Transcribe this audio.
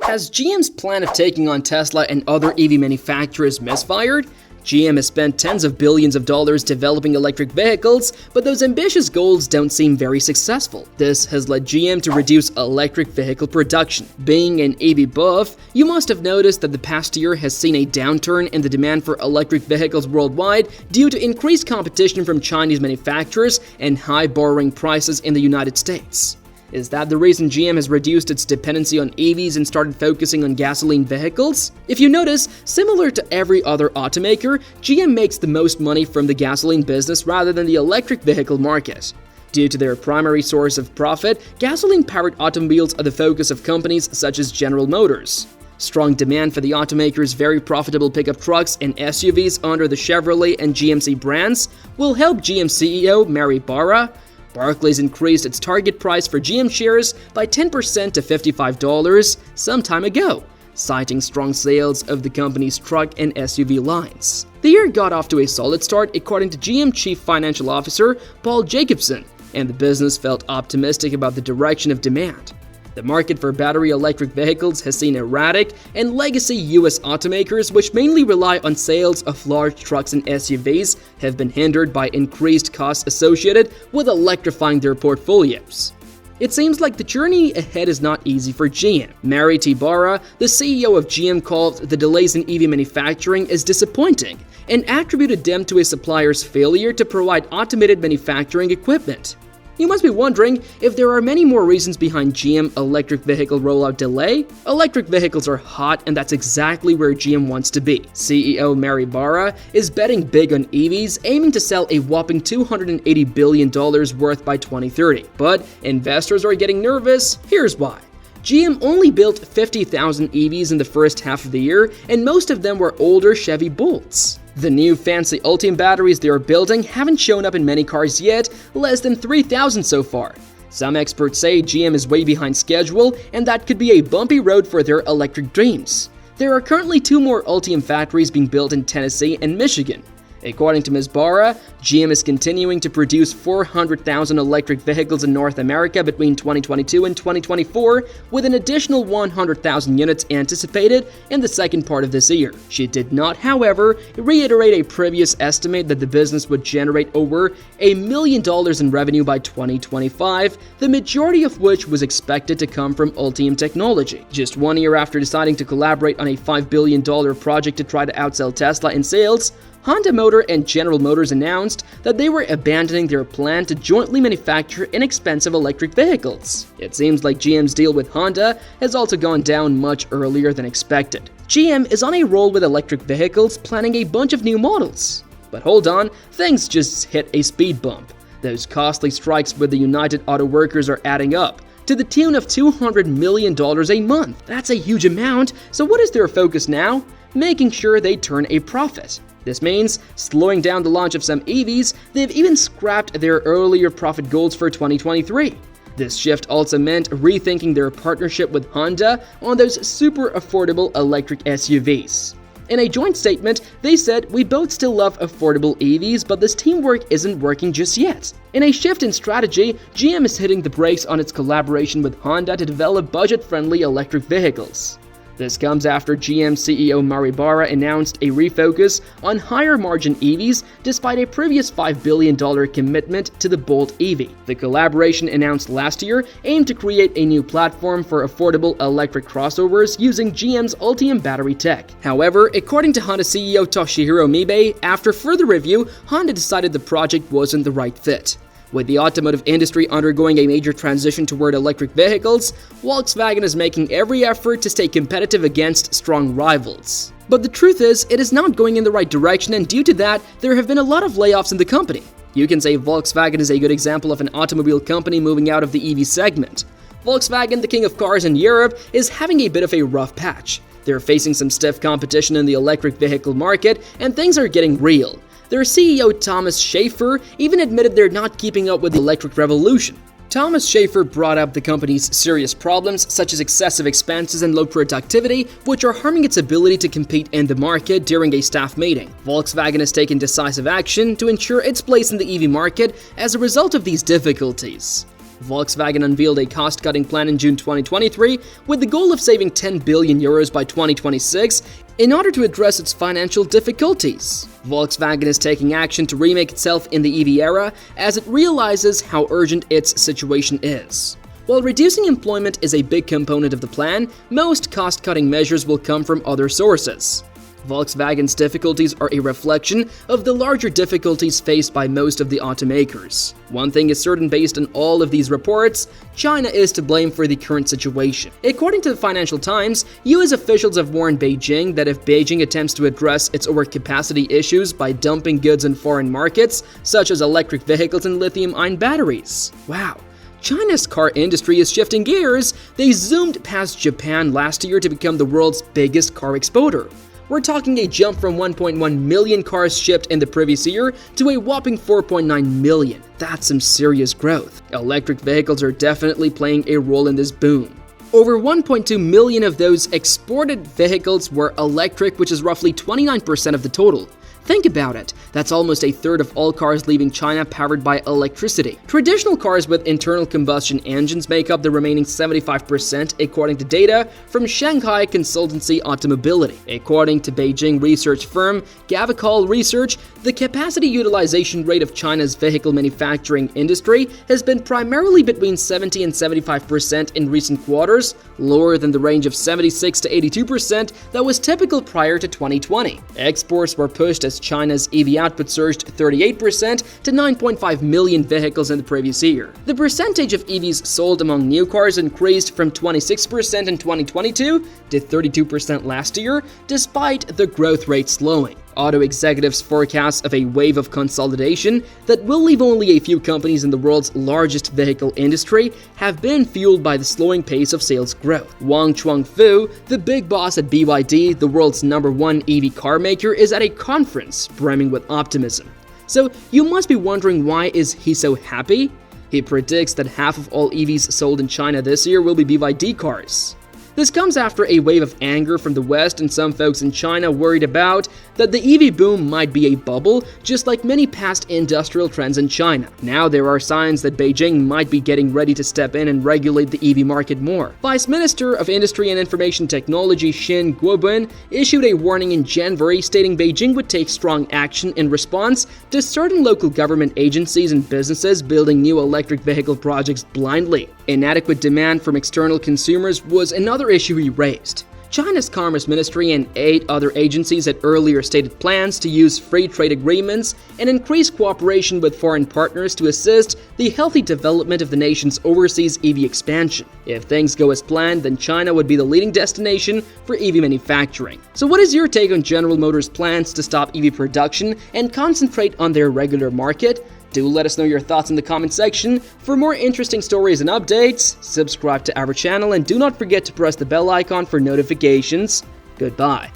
Has GM's plan of taking on Tesla and other EV manufacturers misfired? GM has spent tens of billions of dollars developing electric vehicles, but those ambitious goals don't seem very successful. This has led GM to reduce electric vehicle production. Being an EV buff, you must have noticed that the past year has seen a downturn in the demand for electric vehicles worldwide due to increased competition from Chinese manufacturers and high borrowing prices in the United States. Is that the reason GM has reduced its dependency on EVs and started focusing on gasoline vehicles? If you notice, similar to every other automaker, GM makes the most money from the gasoline business rather than the electric vehicle market. Due to their primary source of profit, gasoline-powered automobiles are the focus of companies such as General Motors. Strong demand for the automaker's very profitable pickup trucks and SUVs under the Chevrolet and GMC brands will help GM CEO Mary Barra. Barclays increased its target price for GM shares by 10% to $55 some time ago, citing strong sales of the company's truck and SUV lines. The year got off to a solid start according to GM Chief Financial Officer Paul Jacobson, and the business felt optimistic about the direction of demand. The market for battery electric vehicles has seen erratic, and legacy U.S. automakers, which mainly rely on sales of large trucks and SUVs, have been hindered by increased costs associated with electrifying their portfolios. It seems like the journey ahead is not easy for GM. Mary T. Barra, the CEO of GM, called the delays in EV manufacturing as disappointing and attributed them to a supplier's failure to provide automated manufacturing equipment. You must be wondering if there are many more reasons behind GM electric vehicle rollout delay. Electric vehicles are hot, and that's exactly where GM wants to be. CEO Mary Barra is betting big on EVs, aiming to sell a whopping $280 billion worth by 2030. But investors are getting nervous. Here's why. GM only built 50,000 EVs in the first half of the year, and most of them were older Chevy Bolts. The new fancy Ultium batteries they are building haven't shown up in many cars yet, less than 3,000 so far. Some experts say GM is way behind schedule, and that could be a bumpy road for their electric dreams. There are currently 2 more Ultium factories being built in Tennessee and Michigan. According to Ms. Barra, GM is continuing to produce 400,000 electric vehicles in North America between 2022 and 2024, with an additional 100,000 units anticipated in the second part of this year. She did not, however, reiterate a previous estimate that the business would generate over $1 million in revenue by 2025, the majority of which was expected to come from Ultium technology. Just 1 year after deciding to collaborate on a $5 billion project to try to outsell Tesla in sales, Honda Motor and General Motors announced that they were abandoning their plan to jointly manufacture inexpensive electric vehicles. It seems like GM's deal with Honda has also gone down much earlier than expected. GM is on a roll with electric vehicles, planning a bunch of new models. But hold on, things just hit a speed bump. Those costly strikes with the United Auto Workers are adding up, to the tune of $200 million a month. That's a huge amount, so what is their focus now? Making sure they turn a profit. This means slowing down the launch of some EVs. They've even scrapped their earlier profit goals for 2023. This shift also meant rethinking their partnership with Honda on those super affordable electric SUVs. In a joint statement, they said, "We both still love affordable EVs, but this teamwork isn't working just yet." In a shift in strategy, GM is hitting the brakes on its collaboration with Honda to develop budget-friendly electric vehicles. This comes after GM CEO Mary Barra announced a refocus on higher-margin EVs despite a previous $5 billion commitment to the Bolt EV. The collaboration announced last year aimed to create a new platform for affordable electric crossovers using GM's Ultium battery tech. However, according to Honda CEO Toshihiro Mibe, after further review, Honda decided the project wasn't the right fit. With the automotive industry undergoing a major transition toward electric vehicles, Volkswagen is making every effort to stay competitive against strong rivals. But the truth is, it is not going in the right direction, and due to that, there have been a lot of layoffs in the company. You can say Volkswagen is a good example of an automobile company moving out of the EV segment. Volkswagen, the king of cars in Europe, is having a bit of a rough patch. They're facing some stiff competition in the electric vehicle market, and things are getting real. Their CEO Thomas Schaefer even admitted they're not keeping up with the electric revolution. Thomas Schaefer brought up the company's serious problems such as excessive expenses and low productivity, which are harming its ability to compete in the market during a staff meeting. Volkswagen has taken decisive action to ensure its place in the EV market as a result of these difficulties. Volkswagen unveiled a cost-cutting plan in June 2023 with the goal of saving 10 billion euros by 2026 in order to address its financial difficulties. Volkswagen is taking action to remake itself in the EV era as it realizes how urgent its situation is. While reducing employment is a big component of the plan, most cost-cutting measures will come from other sources. Volkswagen's difficulties are a reflection of the larger difficulties faced by most of the automakers. One thing is certain based on all of these reports: China is to blame for the current situation. According to the Financial Times, US officials have warned Beijing that if Beijing attempts to address its overcapacity issues by dumping goods in foreign markets, such as electric vehicles and lithium-ion batteries. Wow. China's car industry is shifting gears. They zoomed past Japan last year to become the world's biggest car exporter. We're talking a jump from 1.1 million cars shipped in the previous year to a whopping 4.9 million. That's some serious growth. Electric vehicles are definitely playing a role in this boom. Over 1.2 million of those exported vehicles were electric, which is roughly 29% of the total. Think about it, that's almost a third of all cars leaving China powered by electricity. Traditional cars with internal combustion engines make up the remaining 75% according to data from Shanghai consultancy Automobility. According to Beijing research firm Gavekal Research, the capacity utilization rate of China's vehicle manufacturing industry has been primarily between 70 and 75% in recent quarters, lower than the range of 76 to 82% that was typical prior to 2020. Exports were pushed as China's EV output surged 38% to 9.5 million vehicles in the previous year. The percentage of EVs sold among new cars increased from 26% in 2022 to 32% last year, despite the growth rate slowing. Auto executives' forecasts of a wave of consolidation that will leave only a few companies in the world's largest vehicle industry have been fueled by the slowing pace of sales growth. Wang Chuangfu, the big boss at BYD, the world's #1 EV car maker, is at a conference brimming with optimism. So you must be wondering, why is he so happy? He predicts that half of all EVs sold in China this year will be BYD cars. This comes after a wave of anger from the West and some folks in China worried about that the EV boom might be a bubble, just like many past industrial trends in China. Now there are signs that Beijing might be getting ready to step in and regulate the EV market more. Vice Minister of Industry and Information Technology Xin Guobin issued a warning in January stating Beijing would take strong action in response to certain local government agencies and businesses building new electric vehicle projects blindly. Inadequate demand from external consumers was another issue he raised. China's Commerce Ministry and 8 other agencies had earlier stated plans to use free trade agreements and increase cooperation with foreign partners to assist the healthy development of the nation's overseas EV expansion. If things go as planned, then China would be the leading destination for EV manufacturing. So what is your take on General Motors' plans to stop EV production and concentrate on their regular market? Do let us know your thoughts in the comment section. For more interesting stories and updates, subscribe to our channel and do not forget to press the bell icon for notifications. Goodbye.